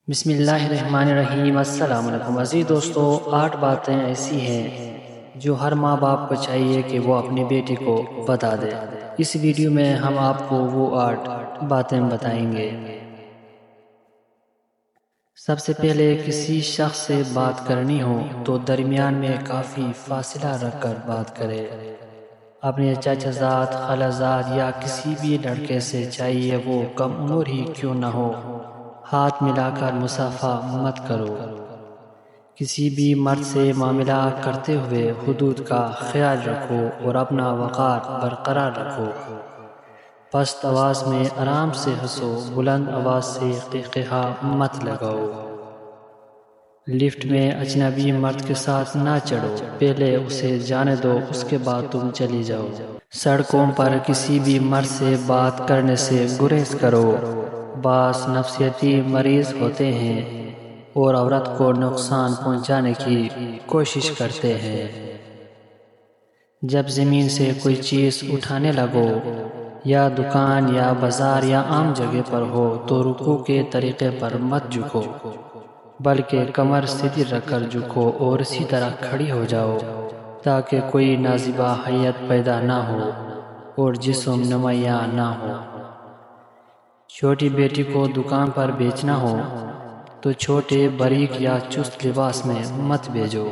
بسم اللہ الرحمن الرحیم۔ السلام علیکم عزیز دوستو، 8 باتیں ایسی ہیں جو ہر ماں باپ کو چاہیے کہ وہ اپنی بیٹی کو بتا دے۔ اس ویڈیو میں ہم آپ کو وہ 8 باتیں بتائیں گے۔ سب سے پہلے کسی شخص سے بات کرنی ہو تو درمیان میں کافی فاصلہ رکھ کر بات کرے۔ اپنے چچا زاد، خالہ زاد یا کسی بھی لڑکے سے چاہیے وہ کم عمر ہی کیوں نہ ہو، ہاتھ ملا کر مصافحہ مت کرو۔ کسی بھی مرد سے معاملہ کرتے ہوئے حدود کا خیال رکھو اور اپنا وقار برقرار رکھو۔ پست آواز میں آرام سے ہنسو، بلند آواز سے قہقہا مت لگاؤ۔ لفٹ میں اجنبی مرد کے ساتھ نہ چڑھو، پہلے اسے جانے دو، اس کے بعد تم چلی جاؤ۔ سڑکوں پر کسی بھی مرد سے بات کرنے سے گریز کرو۔ بعض نفسیاتی مریض ہوتے ہیں اور عورت کو نقصان پہنچانے کی کوشش کرتے ہیں۔ جب زمین سے کوئی چیز اٹھانے لگو یا دکان یا بازار یا عام جگہ پر ہو تو رکوع کے طریقے پر مت جھکو، بلکہ کمر سیدھی رکھ کر جھکو اور اسی طرح کھڑی ہو جاؤ تاکہ کوئی نازیبہ حیت پیدا نہ ہو اور جسم نمایاں نہ ہو۔ چھوٹی بیٹی کو دکان پر بیچنا ہو تو چھوٹے، باریک یا چست لباس میں مت بھیجو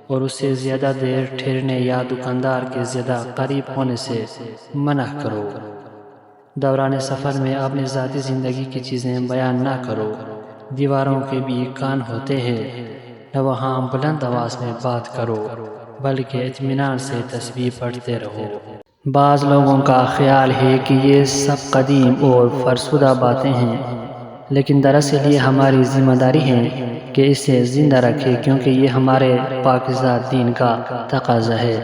اور اسے زیادہ دیر ٹھہرنے یا دکاندار کے زیادہ قریب ہونے سے منع کرو۔ دوران سفر میں اپنی ذاتی زندگی کی چیزیں بیان نہ کرو۔ دیواروں کے بھی کان ہوتے ہیں، نہ وہاں بلند آواز میں بات کرو بلکہ اطمینان سے تسبیح پڑھتے رہو۔ بعض لوگوں کا خیال ہے کہ یہ سب قدیم اور فرسودہ باتیں ہیں، لیکن دراصل یہ ہماری ذمہ داری ہے کہ اسے زندہ رکھیں، کیونکہ یہ ہمارے پاکیزہ دین کا تقاضا ہے۔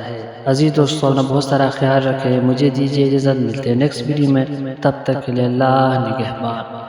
عزیز دوستو، اپنا بہت سارا خیال رکھیں۔ مجھے دیجیے اجازت، ملتے ہیں نیکسٹ ویڈیو میں، تب تک کے لیے اللہ نگہبان۔